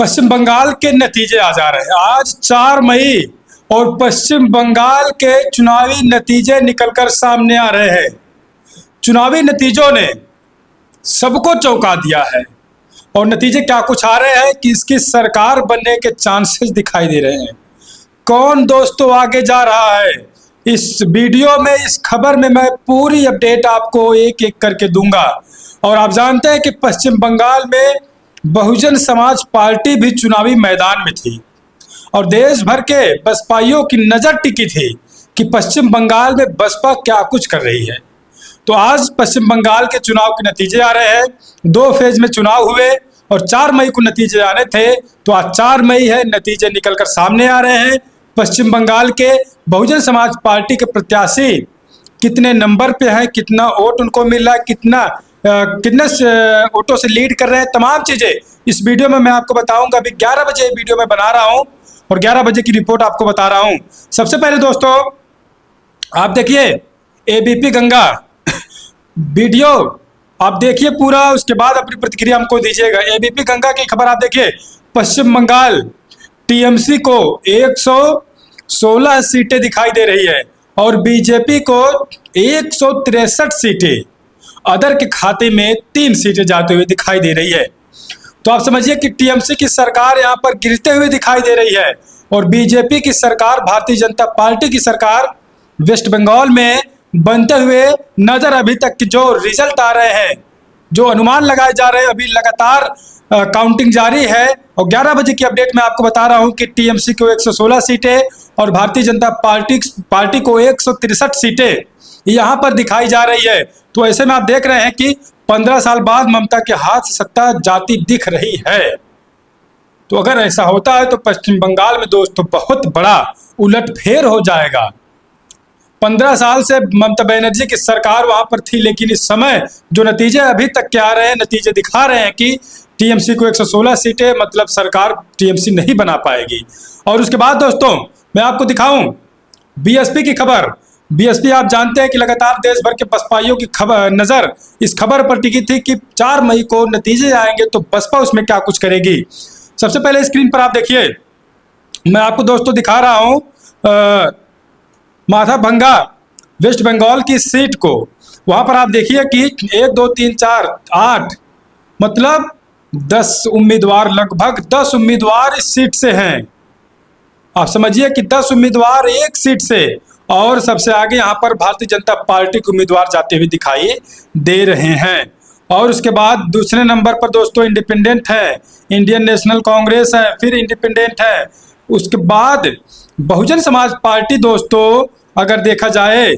पश्चिम बंगाल के नतीजे आ जा रहे हैं। आज 4 मई और पश्चिम बंगाल के चुनावी नतीजे निकलकर सामने आ रहे हैं। चुनावी नतीजों ने सबको चौंका दिया है और नतीजे क्या कुछ आ रहे हैं कि इसकी सरकार बनने के चांसेस दिखाई दे रहे हैं। कौन दोस्तों आगे जा रहा है, इस वीडियो में, इस खबर में मैं पूरी अपडेट आपको एक एक करके दूंगा। और आप जानते हैं कि पश्चिम बंगाल में बहुजन समाज पार्टी भी चुनावी मैदान में थी और देश भर के बसपाइयों की नज़र टिकी थी कि पश्चिम बंगाल में बसपा क्या कुछ कर रही है। तो आज पश्चिम बंगाल के चुनाव के नतीजे आ रहे हैं। 2 फेज में चुनाव हुए और 4 मई को नतीजे आने थे, तो आज 4 मई है, नतीजे निकलकर सामने आ रहे हैं। पश्चिम बंगाल के बहुजन समाज पार्टी के प्रत्याशी कितने नंबर पे हैं, कितना वोट उनको मिल रहा है, कितने वोटों से लीड कर रहे हैं, तमाम चीज़ें इस वीडियो में मैं आपको बताऊंगा। अभी 11 बजे वीडियो में बना रहा हूं और 11 बजे की रिपोर्ट आपको बता रहा हूं। सबसे पहले दोस्तों आप देखिए एबीपी गंगा वीडियो आप देखिए पूरा, उसके बाद अपनी प्रतिक्रिया हमको दीजिएगा। एबीपी गंगा की खबर आप देखिए। पश्चिम बंगाल टीएमसी को 116 सीटें दिखाई दे रही है और बीजेपी को 163 सीटें, अदर के खाते में 3 सीटें जाते हुए दिखाई दे रही है। तो आप समझिए कि टीएमसी की सरकार यहाँ पर गिरते हुए दिखाई दे रही है और बीजेपी की सरकार, भारतीय जनता पार्टी की सरकार वेस्ट बंगाल में बनते हुए नजर। अभी तक के जो रिजल्ट आ रहे हैं, जो अनुमान लगाए जा रहे हैं, अभी लगातार काउंटिंग जारी है और 11 बजे की अपडेट मैं आपको बता रहा हूं कि टीएमसी को 116 सीटें और भारतीय जनता पार्टी को 163 सीटें यहाँ पर दिखाई जा रही है। तो ऐसे में आप देख रहे हैं कि 15 साल बाद ममता के हाथ से सत्ता जाती दिख रही है। तो अगर ऐसा होता है तो पश्चिम बंगाल में दोस्तों बहुत बड़ा उलटफेर हो जाएगा। 15 साल से ममता बनर्जी की सरकार वहां पर थी, लेकिन इस समय जो नतीजे अभी तक के आ रहे हैं, नतीजे दिखा रहे हैं कि टीएमसी को 116 सीटें, मतलब सरकार टीएमसी नहीं बना पाएगी। और उसके बाद दोस्तों मैं आपको दिखाऊं बीएसपी की खबर। बीएसपी आप जानते हैं कि लगातार देश भर के बसपाइयों की नज़र इस खबर पर टिकी थी कि 4 मई को नतीजे आएंगे तो बसपा उसमें क्या कुछ करेगी। सबसे पहले स्क्रीन पर आप देखिए, मैं आपको दोस्तों दिखा रहा हूं माथाभंगा वेस्ट बंगाल की सीट को। वहां पर आप देखिए कि 1 2 3 4 8 मतलब 10 उम्मीदवार, लगभग 10 उम्मीदवार इस सीट से हैं। आप समझिए कि 10 उम्मीदवार एक सीट से, और सबसे आगे यहाँ पर भारतीय जनता पार्टी के उम्मीदवार जाते हुए दिखाई दे रहे हैं। और उसके बाद दूसरे नंबर पर दोस्तों इंडिपेंडेंट है, इंडियन नेशनल कांग्रेस है, फिर इंडिपेंडेंट है। उसके बाद बहुजन समाज पार्टी दोस्तों अगर देखा जाए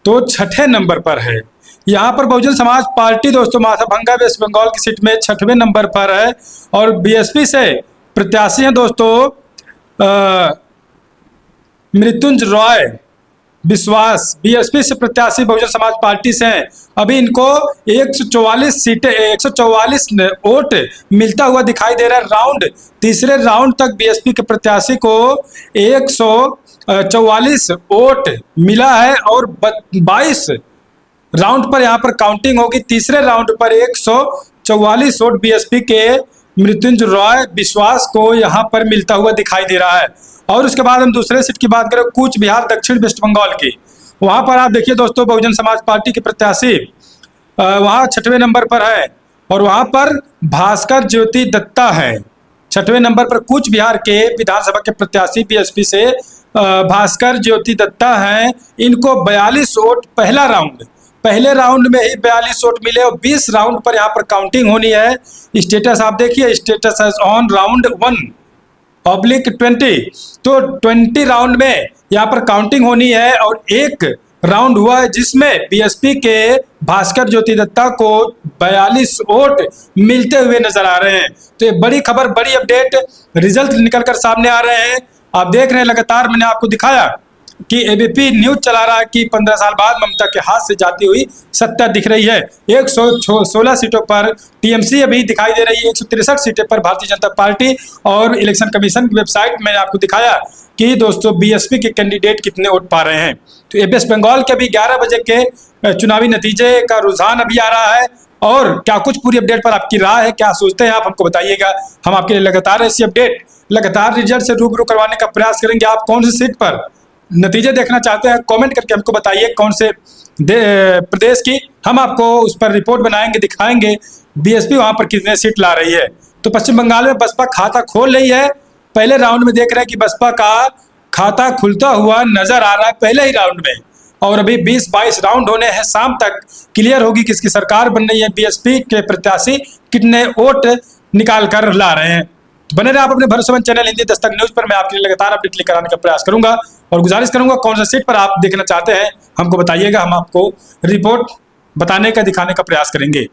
तो 6ठे नंबर पर है। यहाँ पर बहुजन समाज पार्टी दोस्तों माथाभंगा वेस्ट बंगाल की सीट में 6वें नंबर पर है और बीएसपी से प्रत्याशी हैं दोस्तों मृत्युंजय रॉय विश्वास। बीएसपी से प्रत्याशी बहुजन समाज पार्टी से हैं। अभी इनको 144 सीटें, 144 वोट मिलता हुआ दिखाई दे रहा है। तीसरे राउंड तक बीएसपी के प्रत्याशी को 144 वोट मिला है और 22 राउंड पर यहाँ पर काउंटिंग होगी। तीसरे राउंड पर 144 वोट बीएसपी के मृत्युंजय रॉय विश्वास को यहाँ पर मिलता हुआ दिखाई दे रहा है। और उसके बाद हम दूसरे सीट की बात करें, कूच बिहार दक्षिण वेस्ट बंगाल की। वहाँ पर आप देखिए दोस्तों बहुजन समाज पार्टी के प्रत्याशी वहाँ 6वें नंबर पर है और वहाँ पर भास्कर ज्योति दत्ता है 6वें नंबर पर। कूच बिहार के विधानसभा के प्रत्याशी बीएसपी से भास्कर ज्योति दत्ता हैं। इनको 42 वोट पहले राउंड में ही 42 वोट मिले और 20 राउंड पर यहाँ पर काउंटिंग होनी है। स्टेटस आप देखिए, स्टेटस है ऑन राउंड 1/20। तो 20 राउंड में यहाँ पर काउंटिंग होनी है और एक राउंड हुआ है जिसमें बीएसपी के भास्कर ज्योति दत्ता को 42 वोट मिलते हुए नजर आ रहे हैं। तो ये बड़ी खबर, बड़ी अपडेट, रिजल्ट निकलकर सामने आ रहे हैं। आप देख रहे हैं लगातार मैंने आपको दिखाया कि एबीपी न्यूज चला रहा है कि 15 साल बाद ममता के हाथ से जाती हुई सत्ता दिख रही है। 116 सीटों पर टीएमसी अभी दिखाई दे रही है, 163 सीटें पर भारतीय जनता पार्टी। और इलेक्शन कमीशन की वेबसाइट मैंने आपको दिखाया कि दोस्तों बीएसपी के कैंडिडेट कितने वोट पा रहे हैं। तो वेस्ट बंगाल के अभी 11 बजे के चुनावी नतीजे का रुझान अभी आ रहा है और क्या कुछ पूरी अपडेट पर आपकी राय है, क्या सोचते हैं आप, हमको बताइएगा। हम आपके लिए लगातार ऐसी अपडेट, लगातार रिजल्ट से रूबरू करवाने का प्रयास करेंगे। आप कौन सी सीट पर नतीजे देखना चाहते हैं, कमेंट करके हमको बताइए। कौन से प्रदेश की, हम आपको उस पर रिपोर्ट बनाएंगे, दिखाएंगे बीएसपी वहां पर कितने सीट ला रही है। तो पश्चिम बंगाल में बसपा खाता खोल रही है। पहले राउंड में देख रहे हैं कि बसपा का खाता खुलता हुआ नजर आ रहा है पहले ही राउंड में, और अभी 20-22 राउंड होने हैं। शाम तक क्लियर होगी किसकी सरकार बन रही है, बीएसपी के प्रत्याशी कितने वोट निकाल कर ला रहे हैं। बने रहे आप अपने भरोसेमंद चैनल हिंदी दस्तक न्यूज पर। मैं आपके लिए लगातार अपडेट लेकर आने का प्रयास करूंगा और गुजारिश करूंगा कौन सा सीट पर आप देखना चाहते हैं हमको बताइएगा। हम आपको रिपोर्ट बताने का, दिखाने का प्रयास करेंगे।